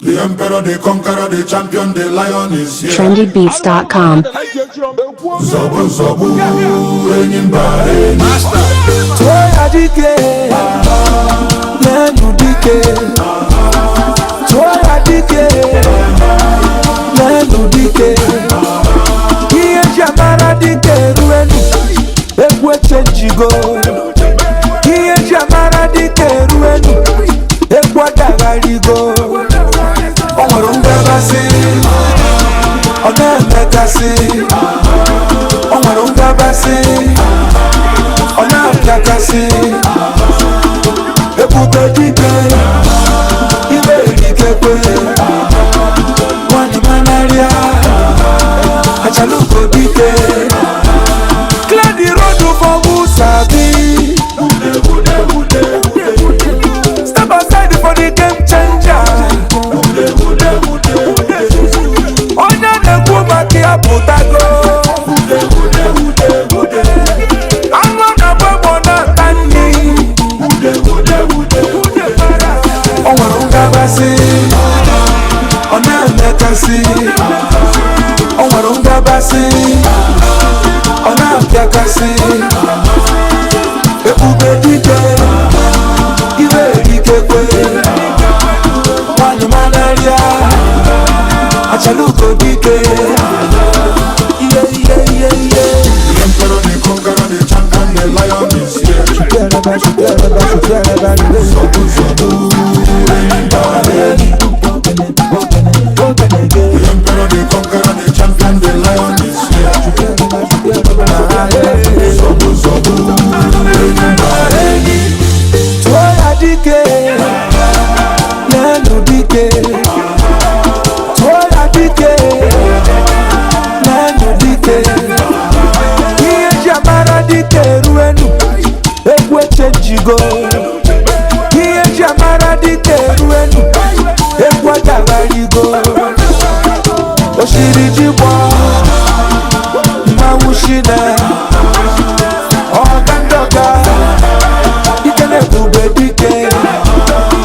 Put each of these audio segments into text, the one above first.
The emperor, the conqueror, the champion, the lion is here. trendybeats.com. Zobu zobu, enyimba Master. Toya dike, nenu dike. Toya dike, nenu dike. Iye jamara dike ruenu, ekwe chenjigo. Iye jamara dike ruenu, ekwa dagarigo. Omurunga basi, oneme kasi. Omurunga basi. Ona kakasi, ebube dike, ibe dikekwe, wani manaria, achaluko dike, clear the road for Musabi. Step aside for the game changer. Onya nekuma kia putago. Ona mekasi, onwarunga basi, ona piakasi, ebube dike, ibe dikekwe, wani manaria, achaluko dike, yeah. The emperor, the conqueror, the champion, the lion is here. Zobu zobu, enyimba The emperor, the conqueror, the champion, the lion is here. Zobu zobu, enyimba Toya dike, nenu dike. Toya dike, nenu dike. Iye jamara dike ruenu, ekwe chenjigo. Iye jamara dike ruenu, ekwa dagarigo. Oshiri jibwa, mawushine. Ogandoga, ikene bube dike.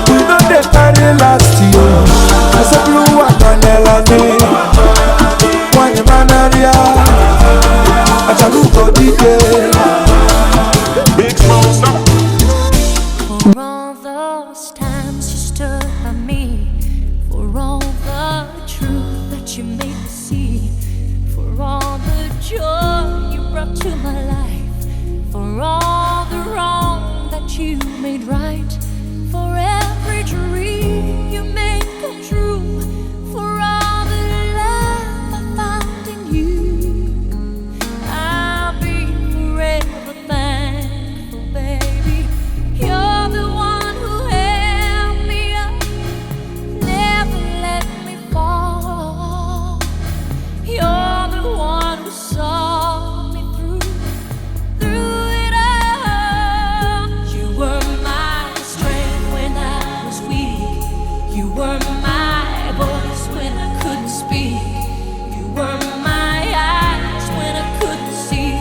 We know they carry last year. As a blue one on Elane, one manaria, achaluko dike. Big Smoke. For all those times you stood by me, for all the truth that you made me see, for all the joy you brought to my life, for all the wrong that you made right, for every dream you made come true, for all the love I found in you, I'll be forever thankful, baby. You're the one who held me up, never let me fall. You're the one who saw me through it all. You were my strength when I was weak. You were my voice when I couldn't speak. You were my eyes when I couldn't see.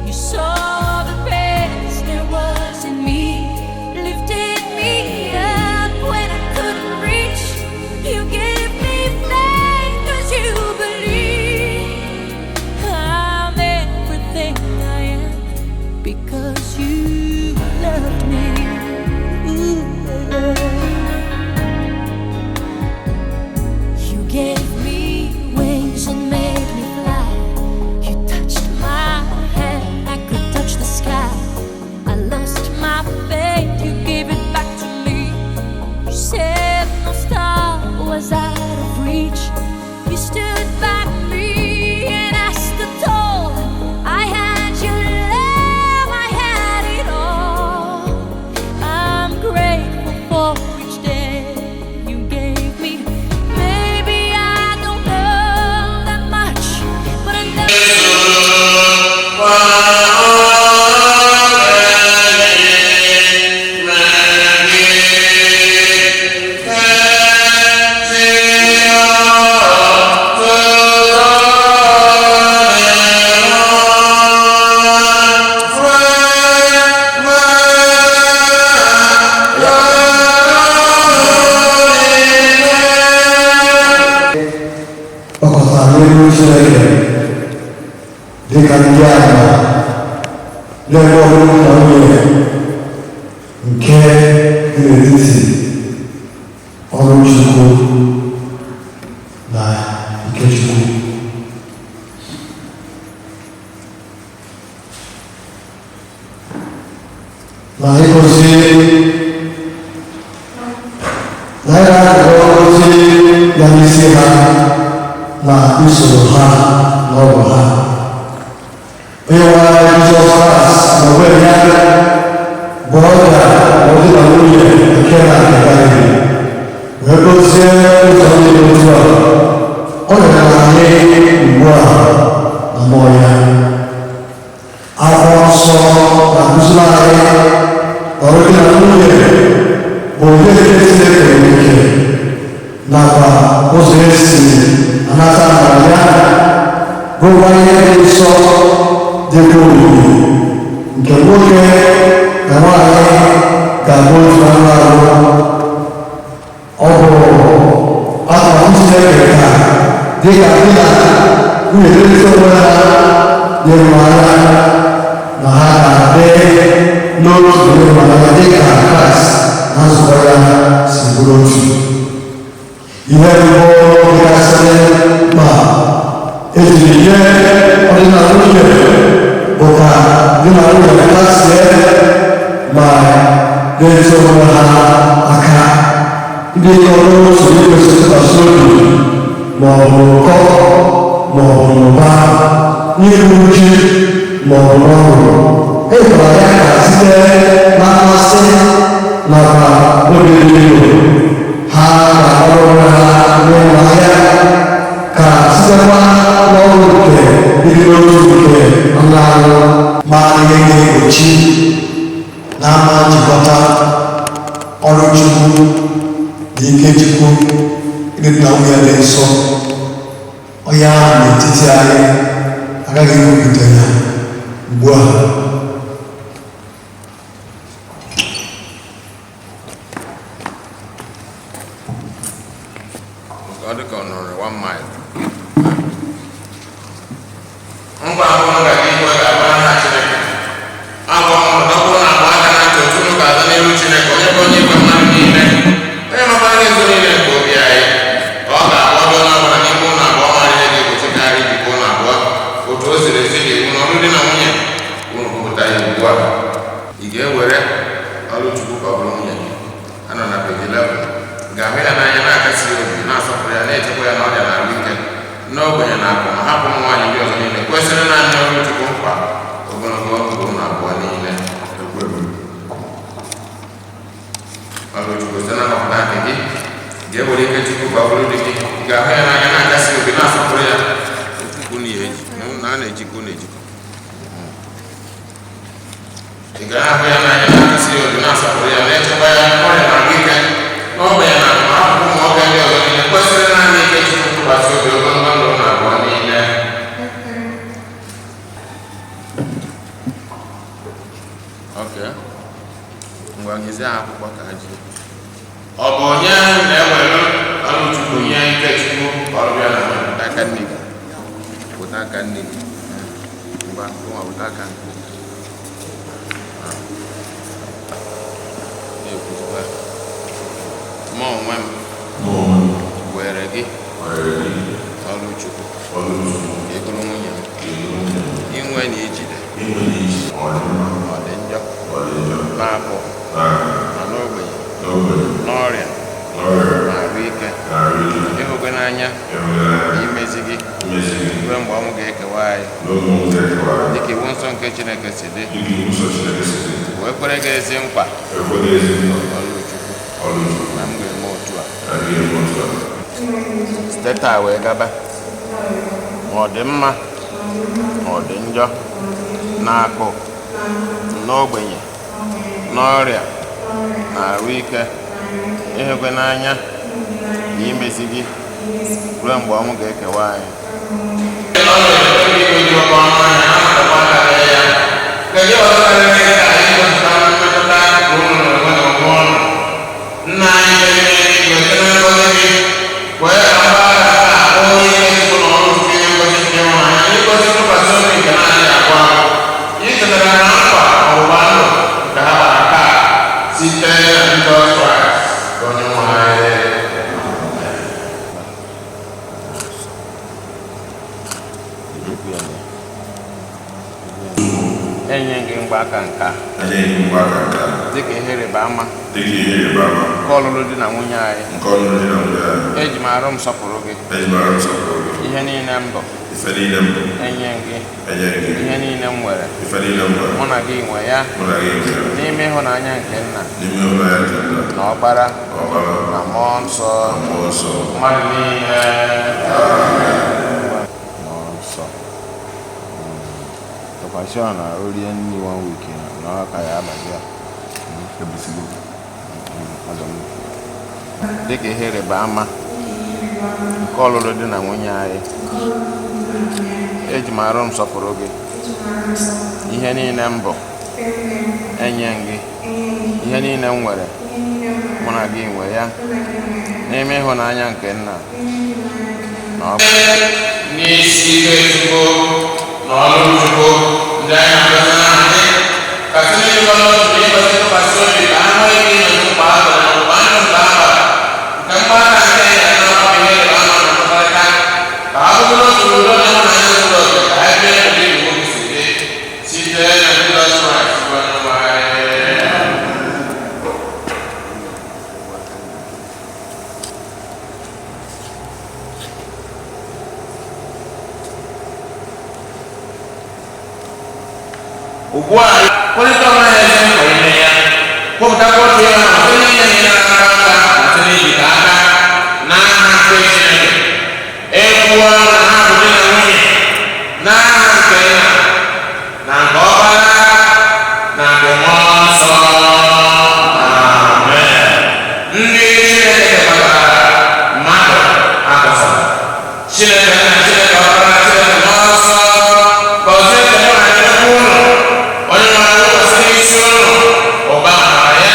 You saw the best there was in me, lifted me up when I couldn't reach. You gave me faith 'cause you believe I'm everything I am because you loved me. Ooh, yeah. n'ihu Chineke dịka ndị agha n'ebe ọbụla na nwunye nke dị n'etiti Oluchukwu na Ikechukwu. Na ịgọzi na ya na-agọzi ya n'isi ha na usoro ha na ọgụ ha. Onye nwere Jizọs Kraịst na onwe ya bụ ọrịa ọdị na nwunye nke na-agaghị wee gozie ụzọ ndị dị otu a. Ọ nyere anyị ugbu a na mmụọ ya. Akwụkwọ nsọ na-akụziri anyị ọrụ dị na nwunye bụ onye nke Chineke ike nakwa ụzọ esi anata amara ya bụkwa ihe dị nsọ dịka olili nke nwoke na nwaanyị ga-abụ otu anụ arụ. Ọ bụ atụmatụ Chineke ka dịka di na nwunye ndị onwe ha n'ịhụnanya na ha ga-adị n'otu n'ịhụnanya dịka Kraịst na nzukọ ya si bụrụ otu. Ihe mbụ dịgasịrị ma ejiri nye ọdịnala nwunye bụ ka di na nwunye kasie ma na-eji onwe ha aka. Ndị ọrụ otu ikwesị ntụkwasị obi ma ọ bụ ụkọ ma ọ bụ ụba n'ihu uchi ma ọ bụ n'ọrụ. E gwara ya ka site na mmasị nakwa obi elu ha na-arụ onwe ha n'ịhụnanya ka sitekwa n'ọrụ nke ịdị n'otu nke anụ arụ ma ihe ga-egbochi na ama njikọta Oluchukwu na Ikechukwu ịdị na nwunye dị nsọ. Onye ahụ n'etiti anyị agaghị ewepụta ya ugbu a. Ọ bụ onye na-ewere Oluchukwu nye Ikechukwu ọrụ ya na aka nne gị. Pụta aka nne gị. Ngwa nwa pụta aka nne gị. Na-ekwuzikwa. Mụ onwe m were gị Oluchukwu ịgụrụ nwunye m. Inwe na ijide ọ dị njọ na-abụ ma n'ogbenye n'ọrịa na arụ ike ịhụgwe n'anya na imezi gị ruo mgbe ọnwụ ga-ekewa anyị dịka iwu nsọ nke Chineke si dị wee kwere gị ezi nkwa Oluchukwu na m ga-eme otu a site taa wee gaba ma ọ dị mma ma ọ dị njọ na-akụ n'ogbenye n'ọrịa na arụ ike ịhụkwe n'anya na imezi gị ruo mgbe ọnwụ ga-ekewa anyị. Nna anyị mgbaaka nke a dịka ihe ịrịba ama nke ọlụlụ di na nwunye anyị. Eji m arụ m sọpụrụ gị ihe niile m bụ, enye gị ihe niile m nwere, mụ na gị nwe ya n'ime ịhụnanya nke Nna na Ọkpara na Mmụọ Nsọ. Mmadụ niile Mmụọ Nsọ tụkwasị ọ na orie nri 1 week na ọka ya abalị a dịka ihe ịrịba ama nke ọlụlụ di na nwunye anyị. Eji m arụ m sọpụrụ gị ihe niile m bụ, enye gị ihe niile m nwere, mụ na gị nwe ya n'ime ịhụnanya nke Nna na Ọkpara. N'isi Ikechukwu na Oluchukwu ndị anyị na-agọzi n'aha gị, ka Chineke n'otu ịgọzi ntụkwasị obi ka ha nwee ike ịnọchikwa azụ na ọgbụgba ndụ nke abalị nke mgbaka nke ya na ọkwa ihe ịrịba ama na mkpakọrịta, ka ha bụrụ n'otu udo na ịhụnanya zuru oke, ka ha bie n'ụdị Igbo si dị site na Jizọs Kraịst bụ Onyenwe anyị. Ugbu a kwalite ọma ya ezi nkwa ime ya, kwupụtakwa otu ya na ọtụ niile nyere aka aka ọtụ n'ijikọ aka n'aha nke Chineke. Ekwuo na ha bụ di na nwunye n'aha nke Nna na nke Ọkpara na nke Mmụọ Nsọ. Amen. Ndị Chineke kebatara mmadụ akọsara, Chineke na Chineke Ọkpara, Chineke Mmụọ Nsọ gọzie ekele na nchekwa ụlọ. Onye nwere ntụkwasị n'isi ụlọ ụba amara ya,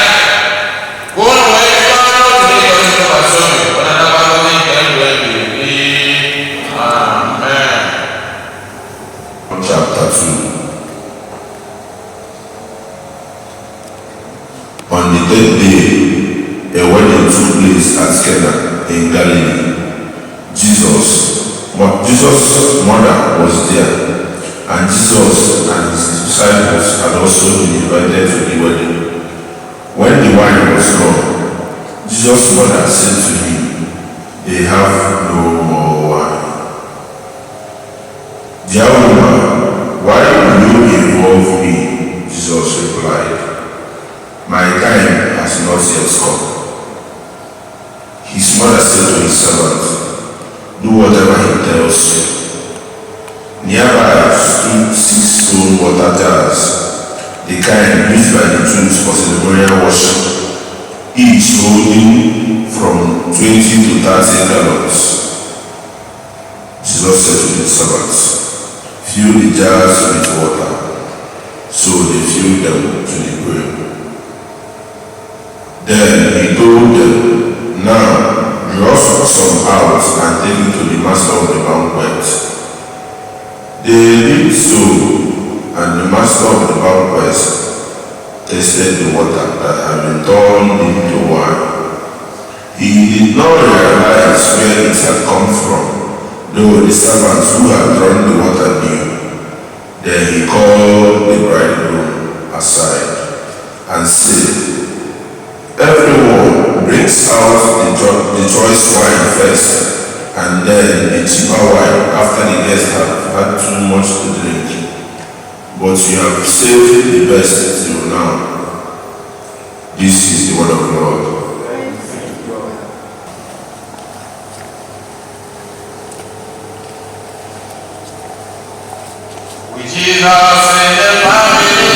ka ụlọ wee jikọọ n'otu n'ịgọzi ntụkwasị obi ọ na-adakwa ngọzi nke ndụ ebighị ebi. Amen. Chapter 2. On the 3rd day, a wedding took place at Cana in Galilee. Jesus' mother was there, and Jesus and his disciples had also been invited to the wedding. When the wine was gone, Jesus' mother said to him, "They have no more wine." "Dear woman, why will you involve me?" Jesus replied, "My time has not yet come." His mother said to his servant, "Do whatever he tells you." Nearby stood 6 stone water jars, the kind used by the Jews for ceremonial worship, each holding from 20 to 30 gallons. Jesus said to the servants, "Fill the jars with water." So they filled them to the brim. Then he told them, "Now draw some out and take it to the master of the banquet." They did so, and the master of the banquet tasted the water that had been turned into wine. He did not realize where it had come from, though the servants who had drawn the water knew. Then he called the bridegroom aside and said, "Everyone brings out the choice wine first, and then the cheaper wine after the guests have had too much to drink. But you have saved the best till now." This is the word of God. With Jesus in the family,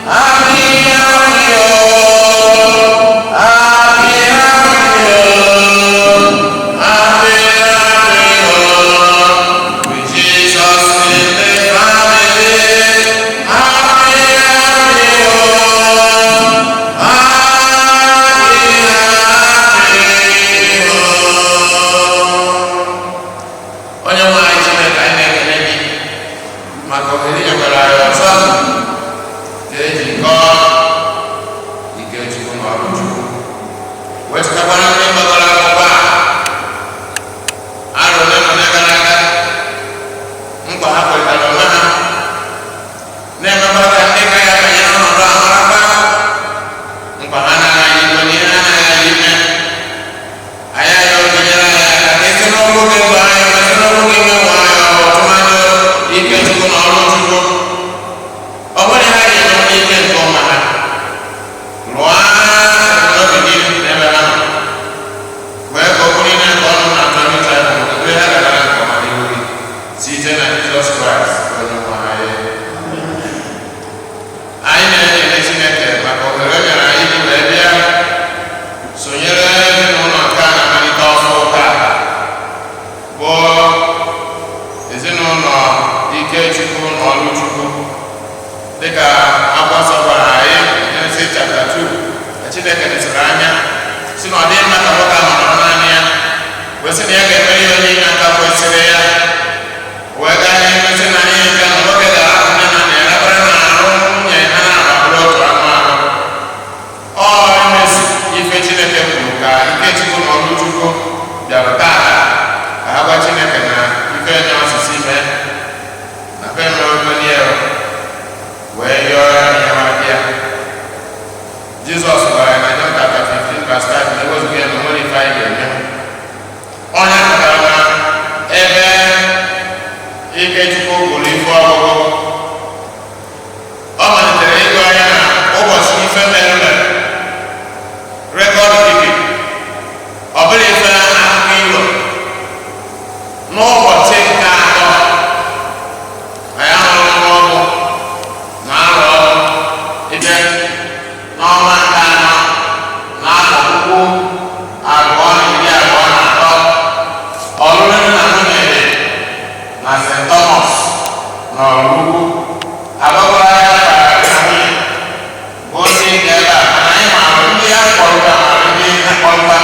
happy, happy, oh, happy, happy, oh, happy, happy, oh. With Jesus in the family, happy, happy, oh, happy, happy, oh. Onye nwe anyị Chineke anyị na-ekele gị maka ohere i nyekwara nwoke gba anyị masị na nwoke nwe nwa ya ọtụmanụ Ikechukwu na Oluchukwu ọ bụrụ ha ji enwe ike nke ọma ha lụọ n'oge niile n'ebe ha nọ wee ka ọ bụrụ ihe nke ọnụ na-atọ n'ịta ebe ha gara nke ọma n'ihu gị site na Jizọs Kraịst onye nwe anyị. Anyị na-ekele Chineke maka ohere o nyere anyị ji wee bịa sonyere ezinụlọ nke a na-amalite ọfụ taa bụ ezinụlọ Ikechukwu na Oluchukwu dịka akwụkwọ gwara anyị Genesis chapter 2 na Chineke lesịrị anya si na ọ dị mma ka nwoke ahụ nọrọ naanị ya wee sị na ya ga-emere ya onye inye aka kwesịrị ya wee gaa ihe mesị na ihe nke na nwoke ga-ahapụ nne na nna ya rabara na arụ nwunye ha na-agbapụrụ otu anụ ahụ. Ọ imesi ife Chineke kwuru ka Ikechukwu na Oluchukwu bịara taa ka ha gwa Chineke na ife nye ọsịsị ime na be mmemme wee yọọ ya na ya ya. Jizọs gwara ya na John chapter 15 verse 5 na ewezụga ya na nwere ife anyị ga-eme. Onye pụtara na ebe Ikechukwu gụrụ ife ọgụgụ ọ malitere ịgụ anya na ụbọchị ife mere rekọd keeping ọ bụla ife akụkọ ilo n'ụbọchị nke atọ anyị ahụrụ n'ọgụ na arọ ebe n'ọnwa nke anọ na afọ puku abụọ na iri abụọ na atọ ọlụlụ nna nwunye dị na St. Thomas na Oraukwu agbakwara ya bara na nwunye bụ ozi nke ebe a mana anyị maara ndị ya kpọrụta mara ndị akpọrụta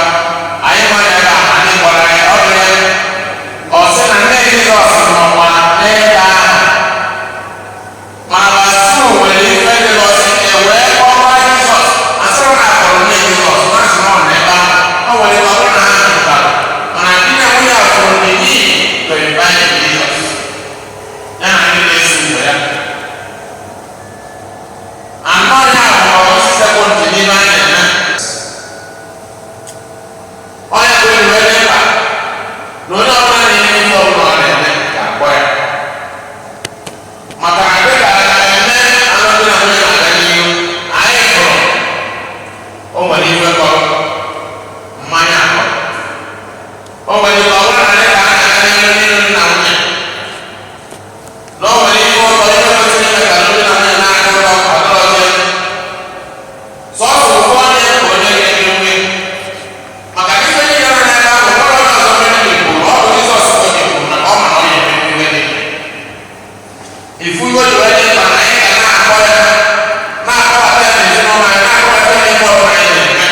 anyị mara ebe a ma ndị gwara ya ọ bụ ya ọ sị na nne Jizọs nọkwa n'ebe ahụ mana asụ nwere ife dị n'ọsị wee kpọrọ Jizọs asịrị na akpọrọ nne Jizọs na asị nọ n'ebe ahụ o nwere ike ọ bụrụ na ha hụtara mana di na nwunye a fụrụ n'iyi to invite Jizọs ya na ndị na-esi ụzọ ya anọ ya bụ ọsị sekọnd n'ime a na-eme onye bụ iwe dị mkpa na onye ọbụla na-eme ihe ọbụla ọ na-eme ga-akpọ ya maka na dịka eme alụmdi na nwunye na-aga n'ihu anyị hụrụ o nwere iwe kọrọ mmanya akọ o nwere iwe ọ bụla na dịka a na-aga n'ihu n'ihu nna nwunye na o nwere iwe ụtọ iwe kwesịrị ime ka alụmdi na nwunye na-aga ụlọ ọdọrọzie sọsọ ụfọ onye bụ onye ga-enye nwe maka ife niile na n'ebe ahụ ụlọ ọzọ mere n'Igbo ọ bụ Jizọs onye kwuru na ọ ma na ọ na-eme iwe dị ifu iwe dị wee dị mkpa na anyị ga na-akpọ ya na-akpọbata ya n'ezinụlọ anyị na-akpọbata ya n'ihe ọbụla anyị na-eme.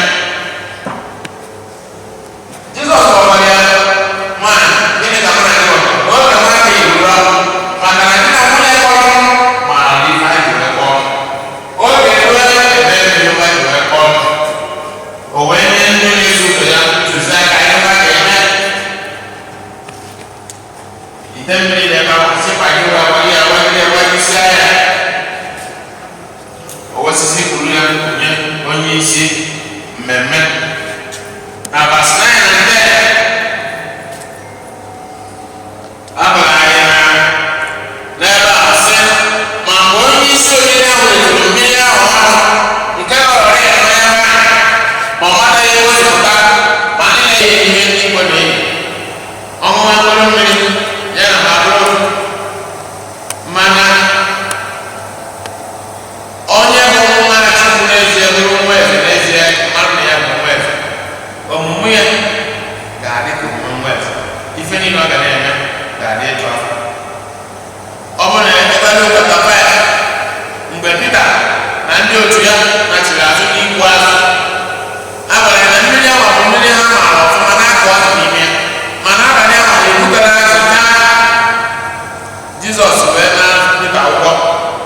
Jizọs kpọkwara ya nwaanyị gịnị ka mụ na gị gwara oge nwa ka irura maka na di na nwunye kpọrọ mara na ife anyị ji wee kpọọ oge rue ebe ebe ife anyị ji wee kpọọ o wee nye ndị na-eso ụzọ ya ntụziaka ihe ha ga-eme ite mmiri na-ebe ahụ sịkwa gị wagịsịa ya osisi kwuru ya nye onye isi mmemme na verse 9 na 10 abara anyị n'ebe a sị ma mgbe onye isi oriri ahụ weturu mmiri ahụ ọnụ nke ọrọ ya n'anya ma ọ mataghị ewezụta ma ndị na-eyi ihe ndị Igbo na-eyi ọṅụṅụ mkpụrụ mmiri ya na ma bụrụ mmanya onye bụ nwa Chukwu n'ezie bụrụ nwa eze n'ezie mmadụ na ya bụ nwa eze ọmụmụ ya ga-adị ka omume nwa eze ife niile ọ ga na-eme ga-adị ịtụ afọ ọ bụrụ na ebe n'ụbọchị papa ya mgbe Pita na ndị otu ya nachiri azụ n'ikwu azụ a gwara ya na mmiri ahụ bụ mmiri ha maara ọfụma na-akụ azụ n'ime ya mana abalị ahụ na-ebutere azụ na Jizọs wee na Pita ụgwọ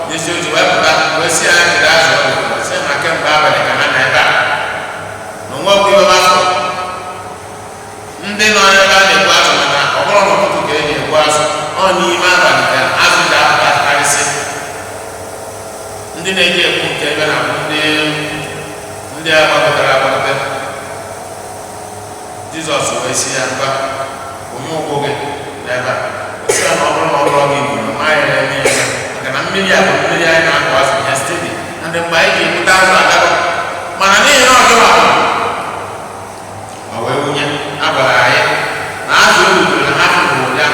n'isi otu wee pụta wee si ya jiri azụ ọgụ sị na kemgbe abalị ka ha na ebe a na onwe ọkụ iwe afọ ndị nọ ebe a na-egbu azụ maka ọ bụrụ n'ụtụtụ ka e ji egbu azụ ọ n'ime abalị ka azụ ji apụta karịsị ndị na-eji ekwu nke ebe na ndị agbapụtara agbapụta Jizọs wee si ya mba onye ụkwụ gị n'ebe a si ya na ọ bụrụ na ọ bụrụ gị gburu ma ya na-eme ya maka na mmiri a bụ mmiri anyị na-akụ azụ ya stedi na ndị mgbe anyị ga-ebute azụ agarụ mana n'ihi na ọjọọ ma wee wunye agwara anyị na azụ ebutere na ha fụrụ ya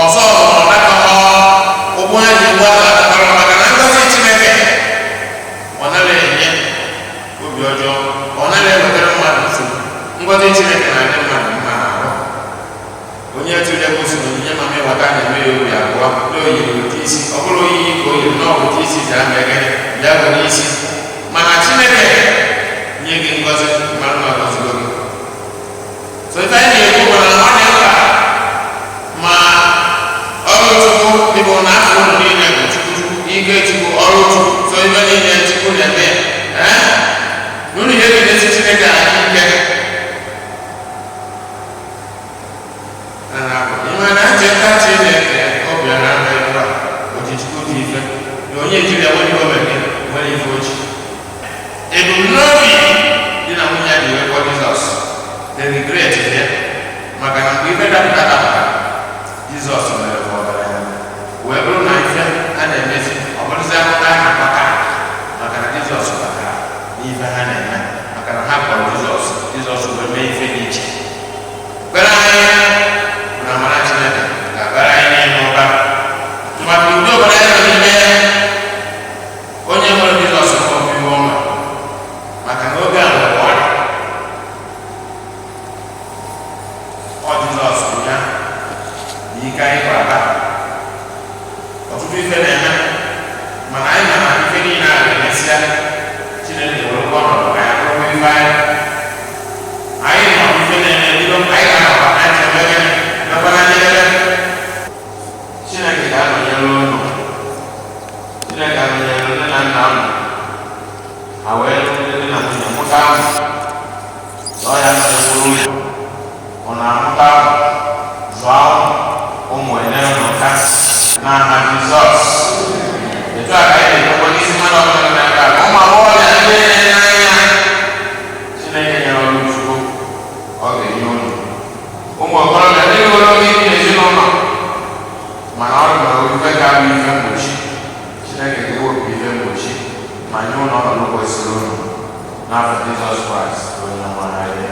ọzọ ụgbọ ha ji gwa azụ maka na ngozi Chineke ọ naghị enye obi ọjọọ ọ naghị ewetara mmadụ nsogbu ngozi Chineke na-adị mmadụ mma n'ahụ onye tụrụ kwụsị na onyinye mama ịwata na-eme ya obi abụọ n'oyiri weta isi ọ bụrụ oyiyi ka o yiri n'ọgwụta isi ji ama egere bịa were isi mana Chineke nye gị ngozi mara na ọgọzigo gị so ife anyị na-ekwu mana ọ dị mkpa ma ọrụ Chukwu dịbụ na afọ ụlọ niile bụ Chukwu ike Chukwu ọrụ Chukwu so ife niile Chukwu na-eme n'ụlọ ihe dị n'ezi Chineke anyị ike mana ncheta Chineke ọ bịara na ebe a ojichukwu dị ife na onye jiri enweghị gọọmenti nwere ife ochi ebumnobi dị na nwunye ya dị wee kpọọ Jizọs the regret ya maka na mgbe ife dapụta Jizọs mere ka ọgaranya wee bụrụ na ife a na-emezi ọ bụrụzi akụkọ a na-akpata maka na Jizọs batara n'ife ha na-eme maka na ha kpọrọ Jizọs wee mee ife dị iche kpere anyị na amara Chineke ga-abara anyị n'ime ụba maka udo ọbara ya n'ime onye nwere Jizọs ọbịbụ ọma maka na oge a nwere ọ Jizọs bụ ya na ike anyị kwara ọtụtụ ife na-eme mana anyị ma na ife niile a ga-emesịa Chineke werekwa ọnọdụ ka ya bụrụ ife anyị nọ ife na-eme bido anyị ga-anọkwa na nchebe Chineke ga-anọnyere ụlọ Chineke ga-anọnyere nne na nna ụlọ ha wee nne na nwunye mụta ahụ zụọ ya nọnyekwuru ụlọ ọ na-amụta zụọ ụmụ enere n'ụka n'aha Jizọs etu a ka anyị na-ekwu n'isi mmadụ ọbụla na-aka ụmụ agbọghọbịa ndị na-enye anya Chineke nyere ọrụ Chukwu ọ ga-enye ụlọ ụmụ okorobịa ndị nwere oge ibi n'ezinụlọ mana ọ bụ ife ga-abụ ife mgbochi Chineke ga-ewepụ ife mgbochi ma nye ụlọ ọnọdụ kwesịrị ụlọ n'afọ Jizọs Kraịst onye nwe anyị.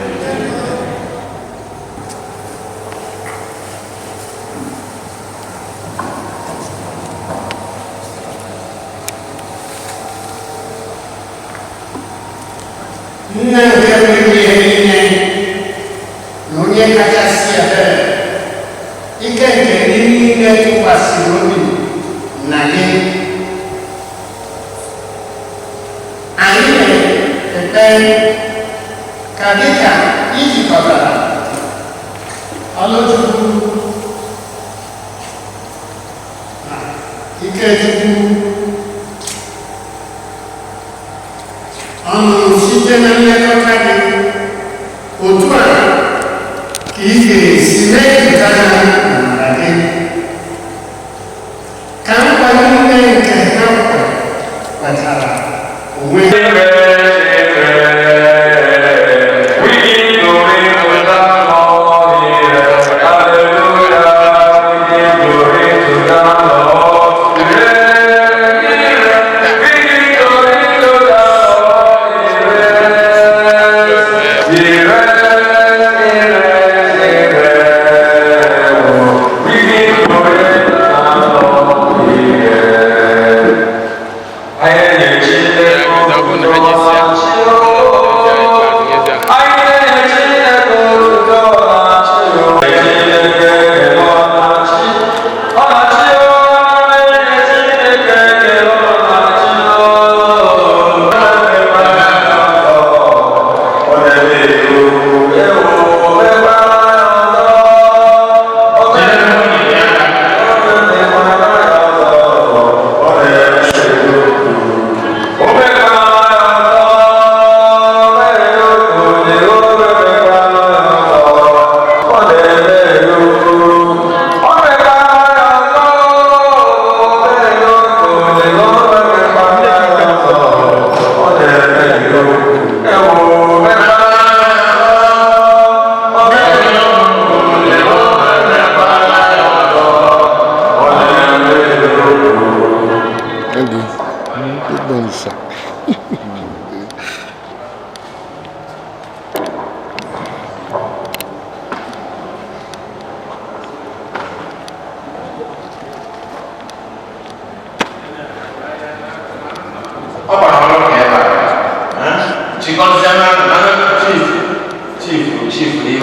Nne nke mmiri ihe niile na onye kachasị ebere ike nke ndị niile tụkwasịrị obi na gị anyị na-ekpe ka dịka ijikọtara Oluchukwu na Ikechukwu ọnụ site na nlekọta gị otu a ka ị ga-esi mejupụta ha n'amara gị ka nkwado niile nke ha kwetara onwe Yeah.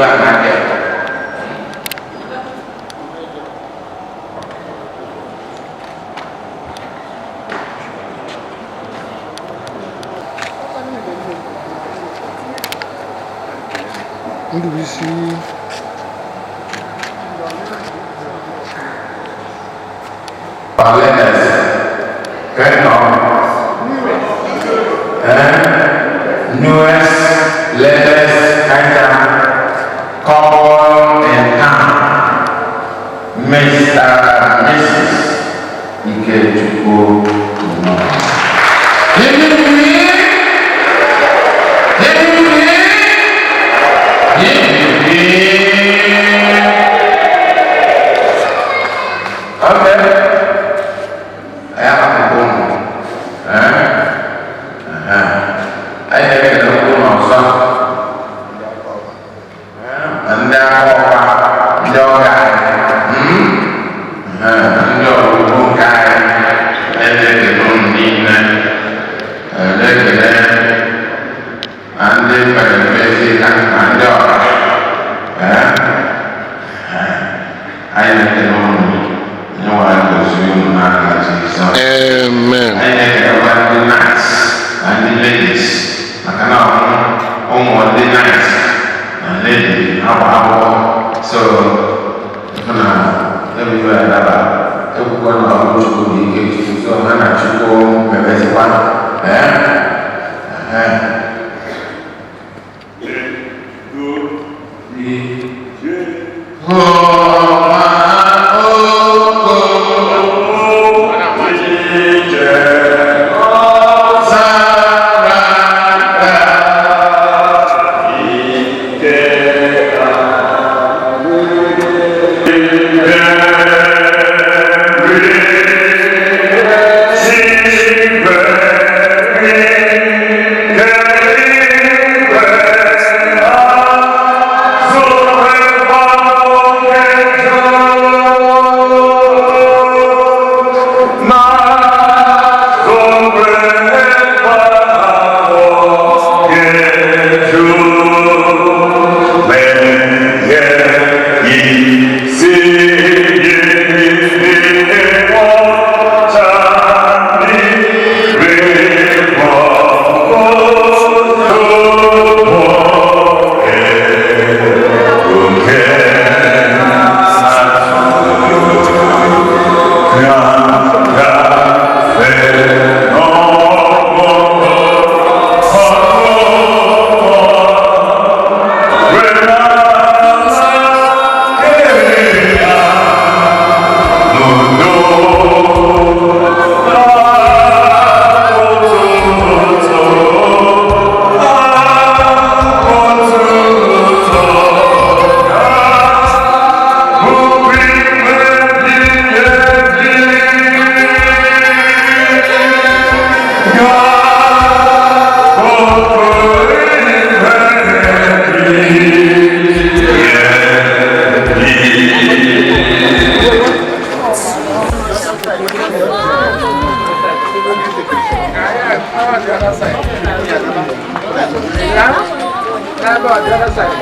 ibe anaghị newest, latest item, couple in town, Mr. and Mrs. Ikechukwu. Amen. And the ladies, I cannot almost the night and lady, so everywhere that everyone Oluchukwu Weds Ikechukwu, so Oluchukwu Weds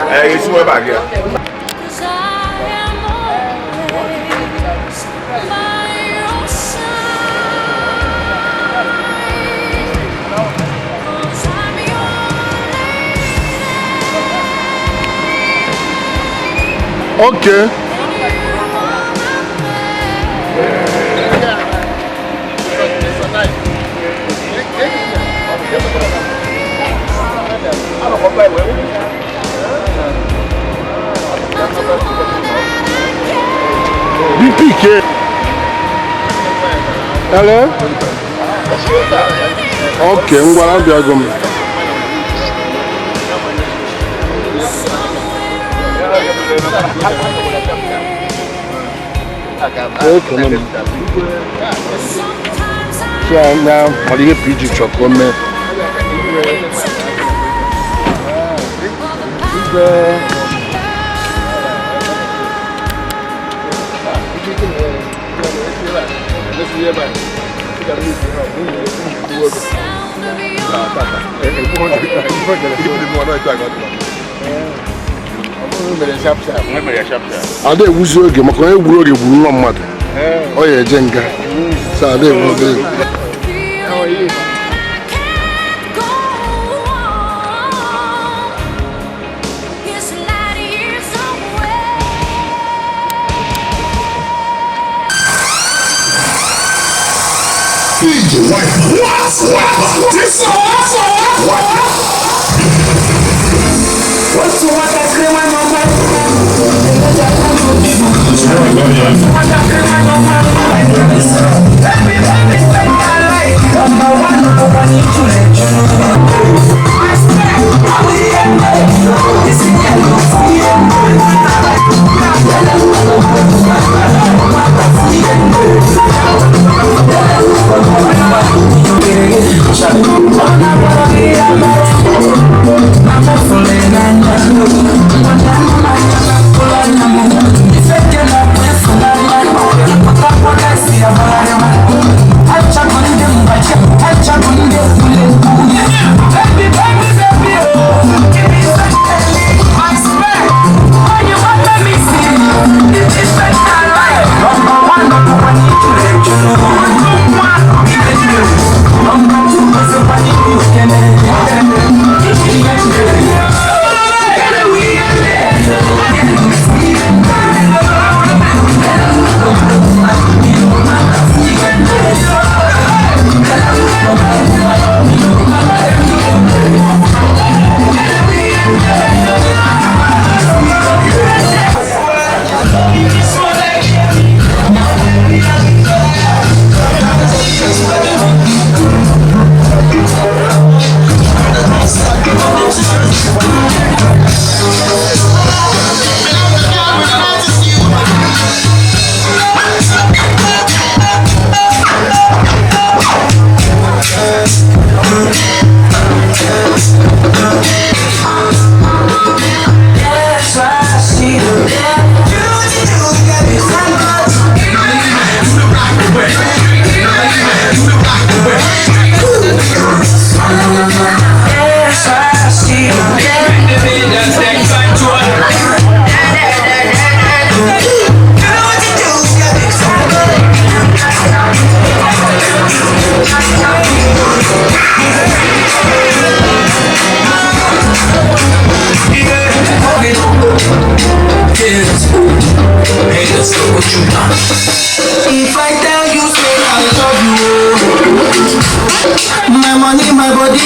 Hey, you see what back here? Okay. BPK. Hello? Okay, I'm going to go. So now, I'll get PG truck on me. Ada ewuzi oge maka onye gburu oge gburu nwa mmadụ. Ọ ya eje nga. So ada ewu oge. What's the water scream on my mind? If I tell you, say I love you, my money, my body,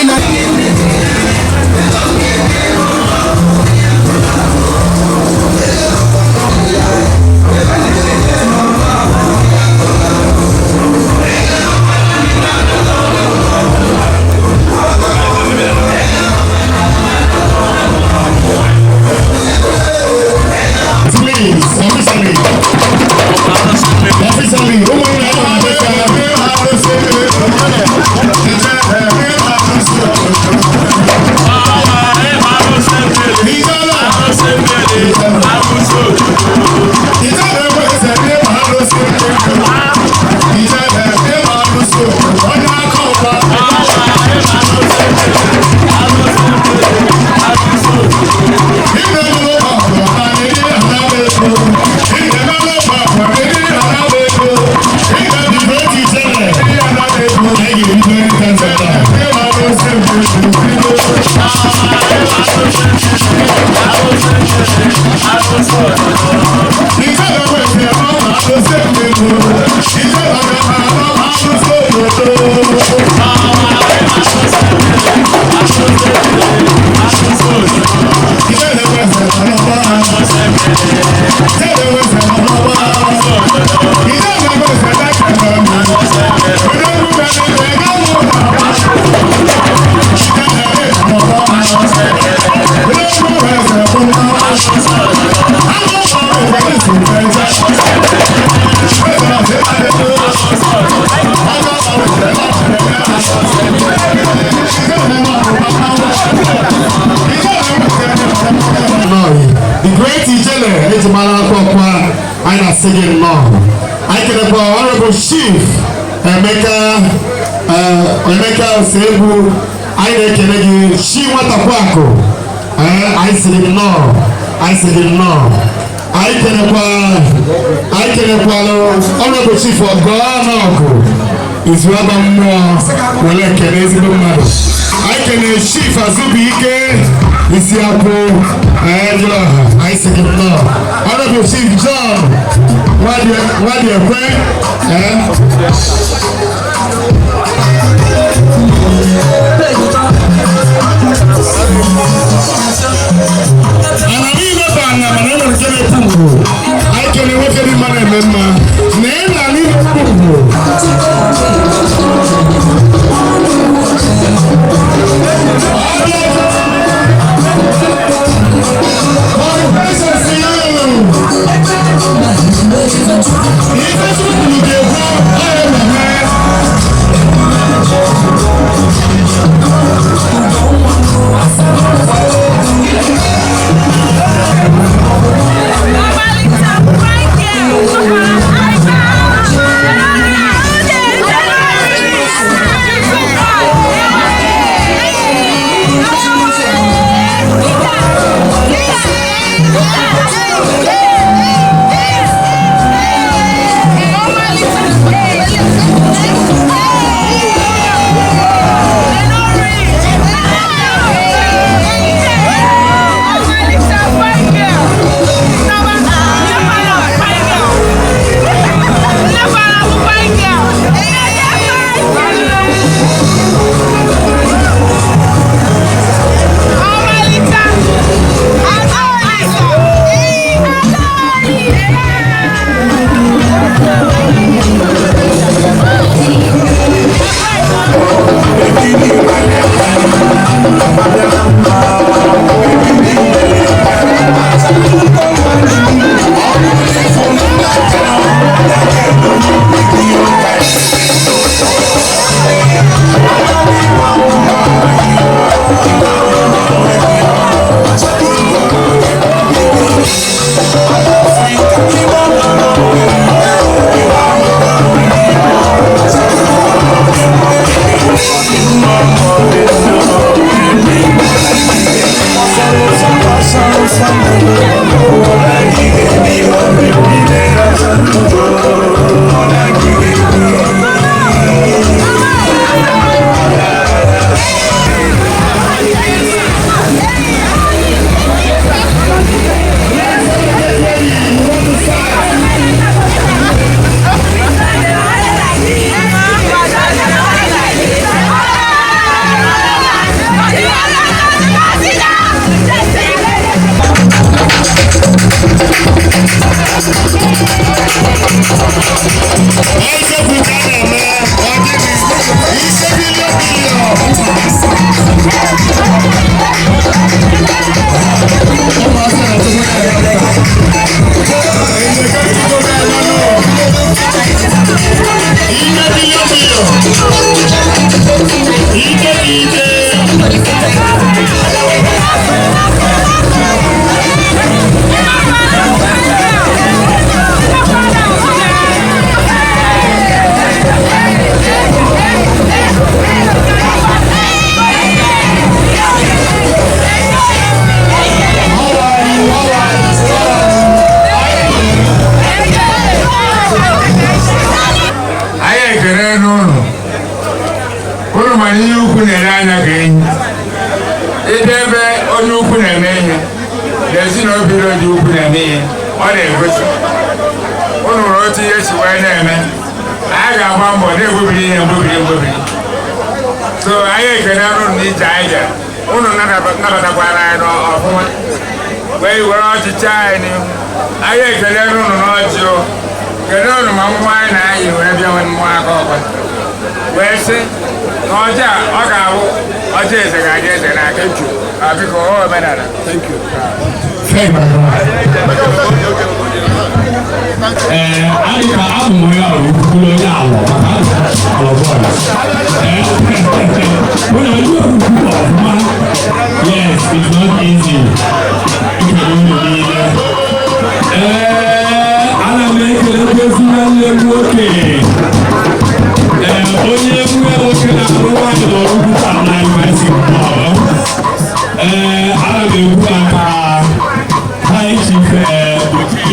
singing along. I can have Honorable Chief Emeka Sebu, I can she want a quack. I sing along. I said no. I can honorable chief of God. Is rather more well I can chief Azubike is Yapo I said no. Honorable Chief John, what do you I can work any money, member. Name I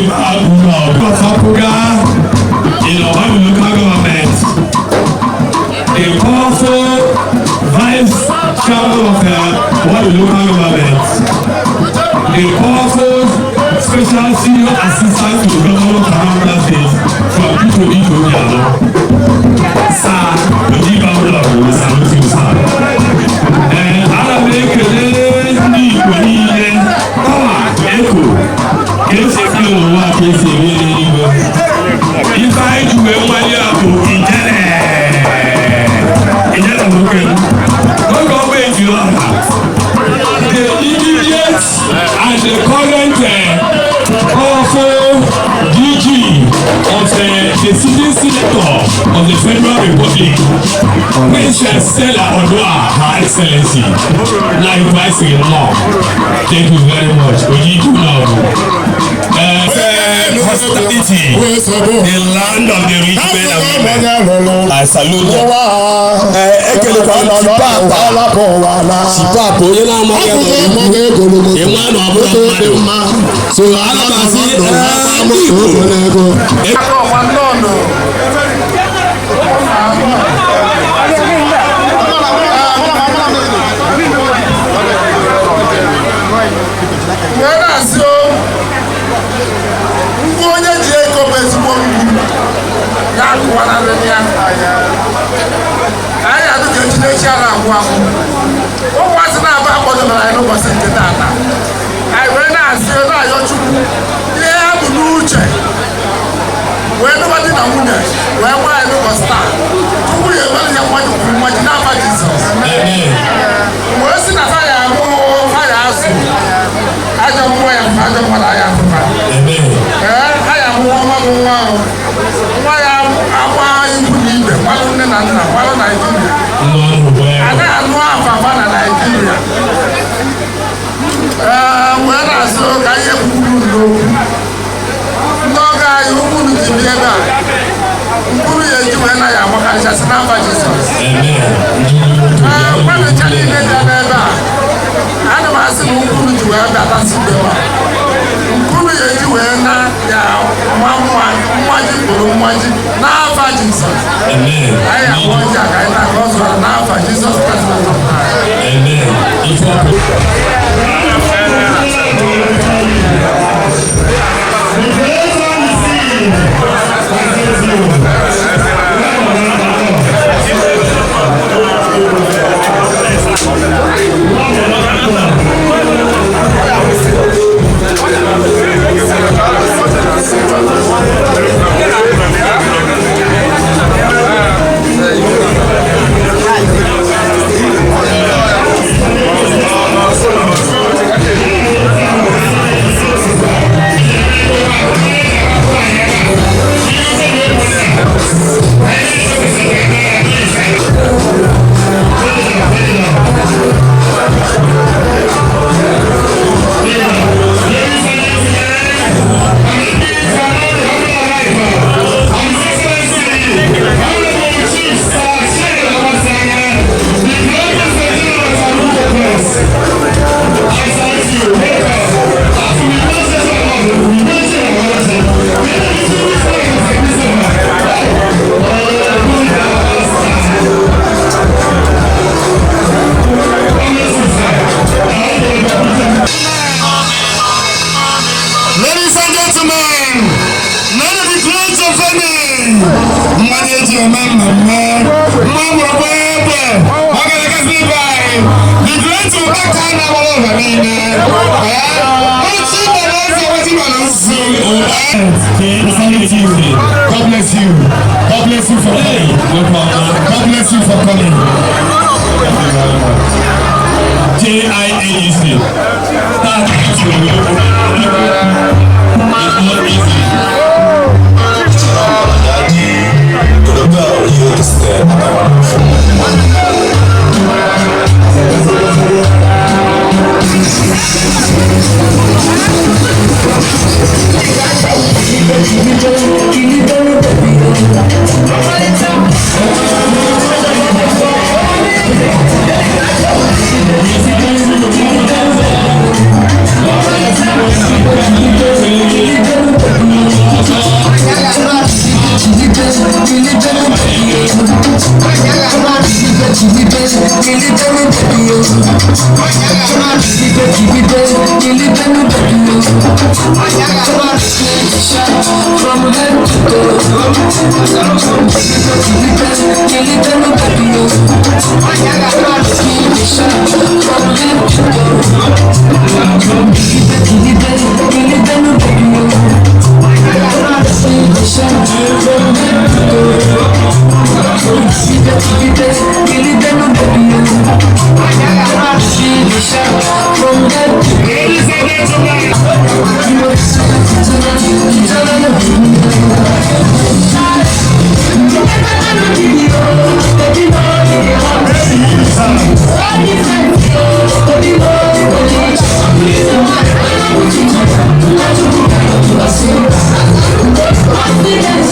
in our local government, a powerful vice chairman of our local government, a powerful special senior assistant to the governor of Anambra State from people in Ojalo. Sir, Ojiba Olawo, salute you, sir. Alamekele ni ìgbòníye power echo kéṣe kí ló wà kéṣe ní ìgbò. Ifá ìjùwé wáyé àbò ìjẹ́lẹ̀ lókè. Lọ́kọ̀ ọgbẹ́ ìjìlá ọ̀la. The immediate and the current powerful DG of the sitting senator of the Federal Republic, Princess Stella Odua, Her Excellency, like vice in law. Thank you very much. Ojiku now. Hospitality, the land of the rich men and women. I salute them. Ekele kwa Chipapo, you know I'm so Let's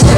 go.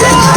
Thank you.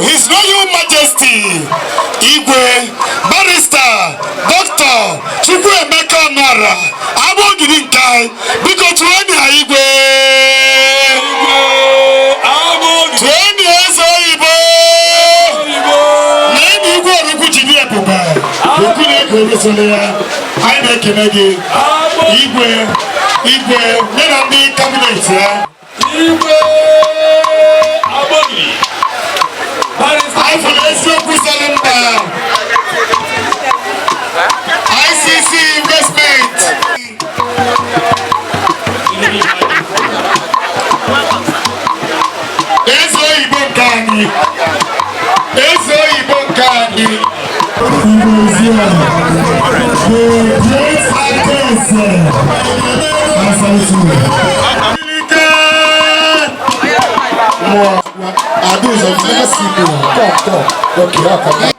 His Royal Majesty Igwe Barrister Dr. Chukwu Anambra abogiri nkai biko tueni Igwe tueni ezo Igbo neni Igwe Oraukwu jidi ebuba okune ko ya anyị na-ekene gị Igwe nyere ndị cabinet ya Igwe abogiri I for the ICC investment. Ezo Ibokani. Ezo Ibokani. The great artist. I've never seen you. Come. Okay, I'll come back.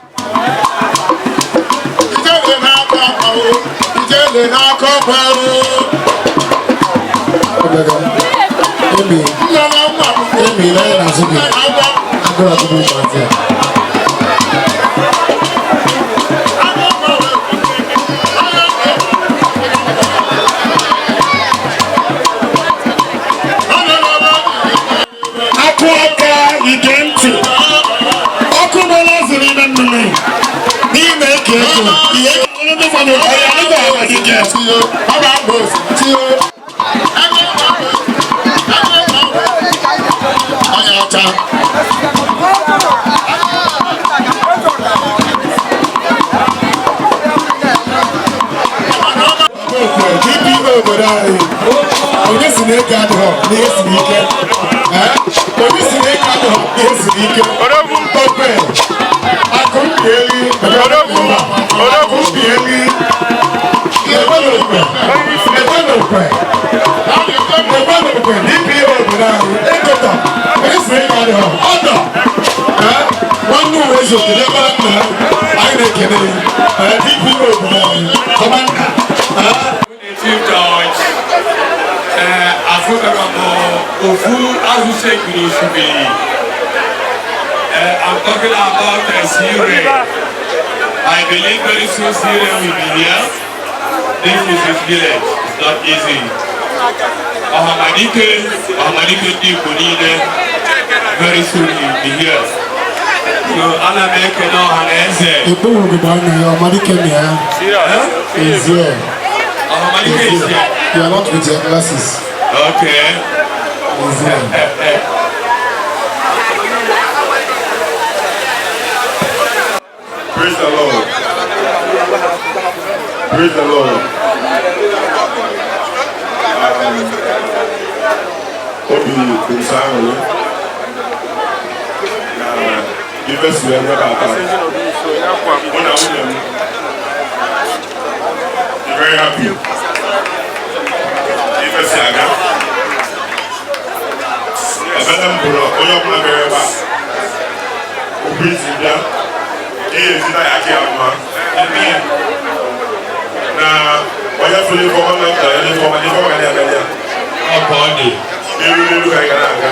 I'm talking about Syria. I believe very soon Syria will be here. This is his village. It's not easy. Ahamadike Dikunine, very soon he will be here. So Anna make no hanese. The book will be done now. Ahamadike is here. Ahamadike is here. You are not with your glasses. Okay. Is here. Praise the Lord. Praise the Lord. Obi Kunsano. Give us the very happy. Give us the na waya fuli ko na ta ele ko ma ni ko ga ya o ko ni ni ga ga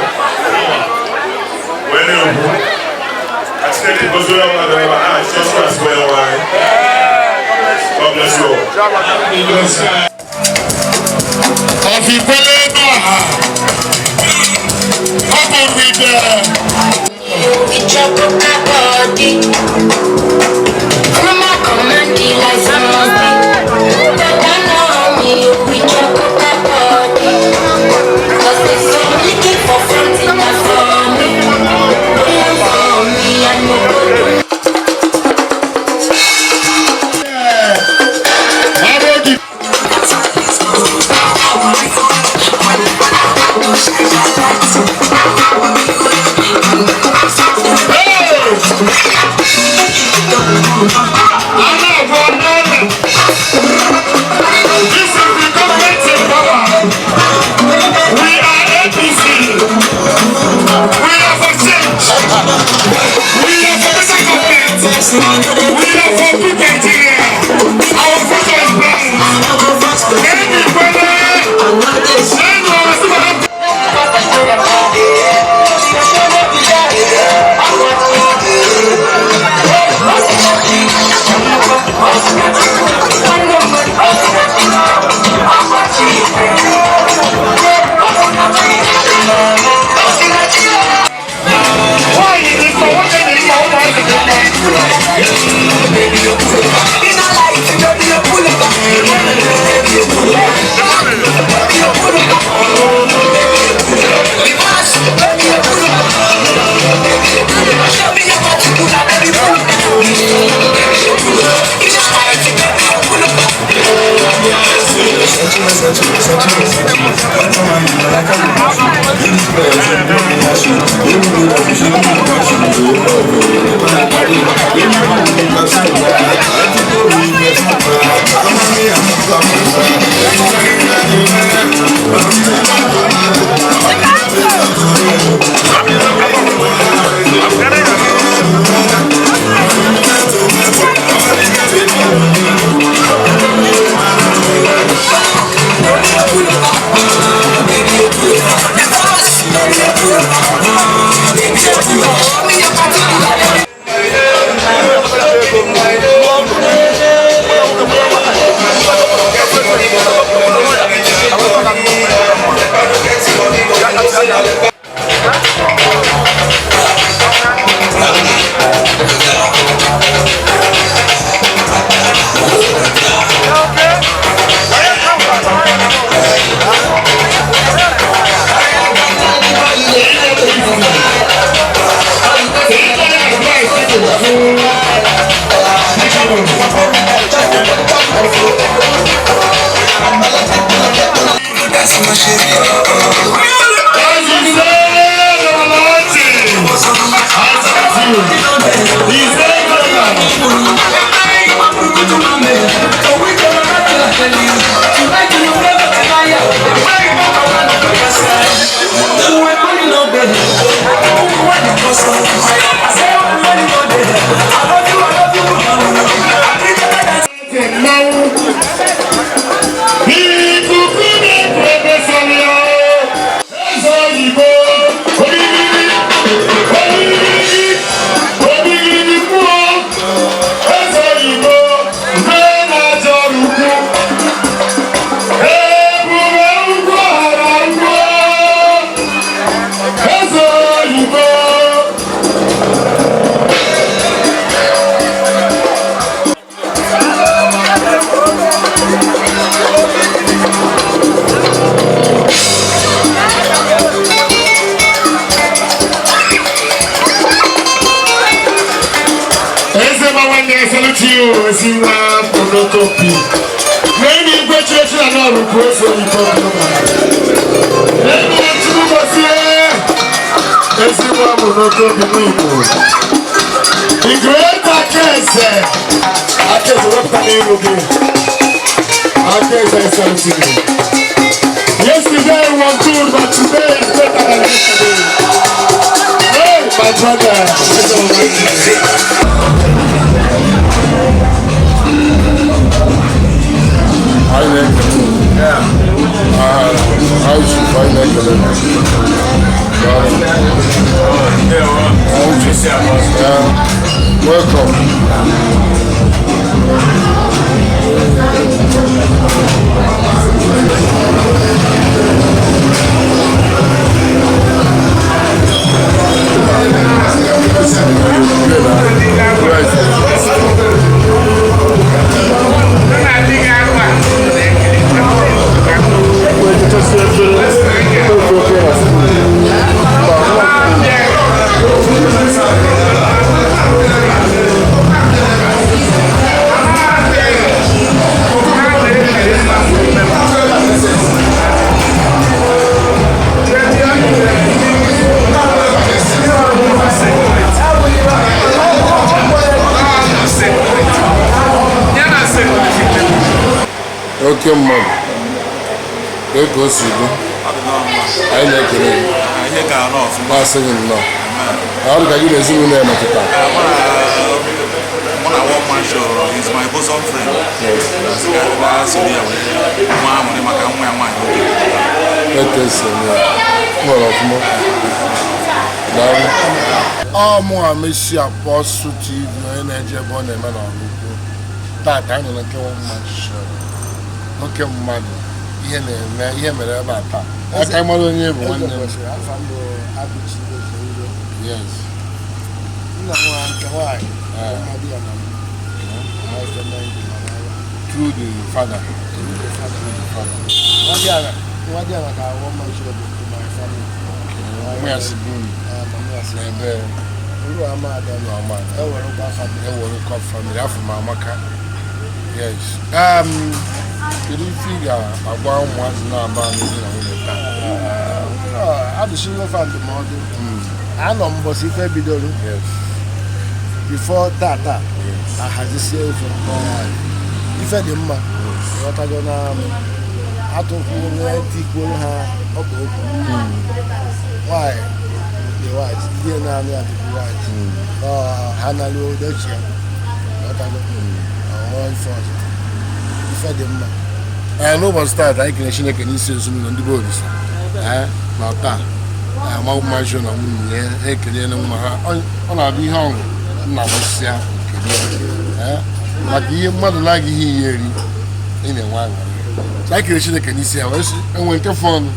wele o asete ko zo na da ba just as well why God bless you of ipele no ha come on with Yesterday was good, but today is better than yesterday. Hey, my brother, that's all Okay, mom. Where goes you? I like it. I can't off. Passing in law. How do you resume them at the time? When I walk my show, he's my bosom friend. That's the mom and my that is more of more. Now, more I miss your boss to TV and energy upon a man. That I don't know much. Okay, man. Here, about that. I'm only one. Yes. Why? Through the father. What do I want my children to my family? We are sibling. We are mad and our man. I will come from the Afro. Yes. You didn't figure about once now about I the single family model. I know was if I be done. Yes. Before that, I had to say from if I didn't what I don't know. Out of equal her why? The white, dear Nani at the white. Hannah Low Dutch. What I don't know. First. I know what's that. I can actually see some on the bodies. Not that. I'm out my show. I can on our be hung. Namasia. But the mother like here in a while. I can actually see us and went to phone.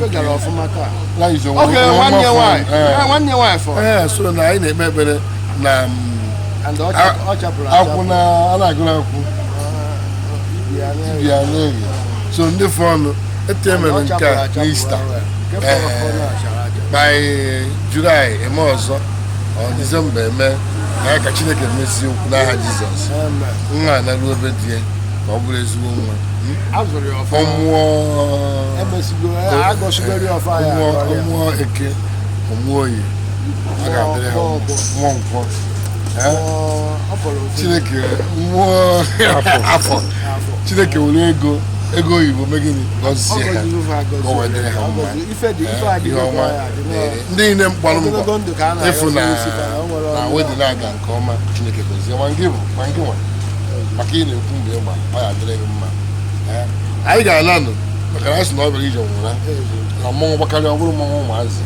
Okay, 1 year wife. 1 year wife. Yeah, so now I never and the so in the phone, a terminal Easter by July, a month or December, I can miss you, Jesus. I will be always woman. ọmụọ eke ọmụọ oyi a ga-adịrị ha mmụọ nkwọ Chineke mmụọ afọ Chineke were ego oyibo megịnị gọzie ha ka o wee dịrị ha mma ihe ọma ndị niile mkpọrọ mbọ ịfụ na wedịn aga nke ọma Chineke gọzie ma ngị nwa maka ị na-ekwu mgbe ịgba ọ ya adịrị gị mma anyị ga-ala nụ maka na anyị sị na ọ bịara ije nwụra na mmọnwụ gbakarị ọ bụrụ mmọnwụ ụmụazị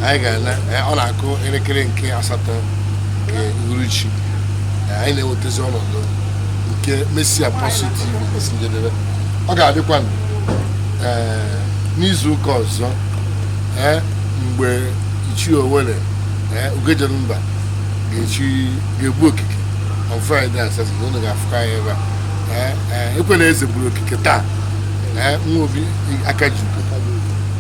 anyị ga-ala ọ na-akụ elekere nke 8 nke uhuruchi anyị na-ewetazi ọnọdụ nke Mesia positiv esi njedebe ọ ga-adịkwa n'izu ụka ọzọ mgbe Ichie Owere Ugejerumba ga-egbu okike on Friday asatọ unu ga-afụkwa anyị ebe a ekwe na eze gburu okike taa nwa obi aka ji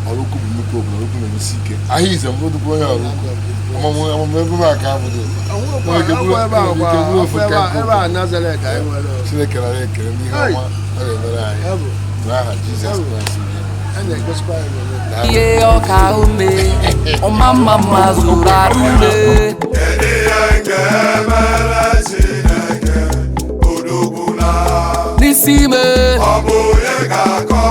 Oraukwu bụ nnukwu obodo Oraukwu na-emesi ike ahịa ize mbụdụkwa onye Oraukwu amụma ebe m aka abụdo Chineke nara ekele n'ihe ọma ọ na-emere anyị n'aha Jizọs Kraịst ihe ọka ume ọma mma mma zụrụ arụle n'isi ime ọ bụ onye ga-akọ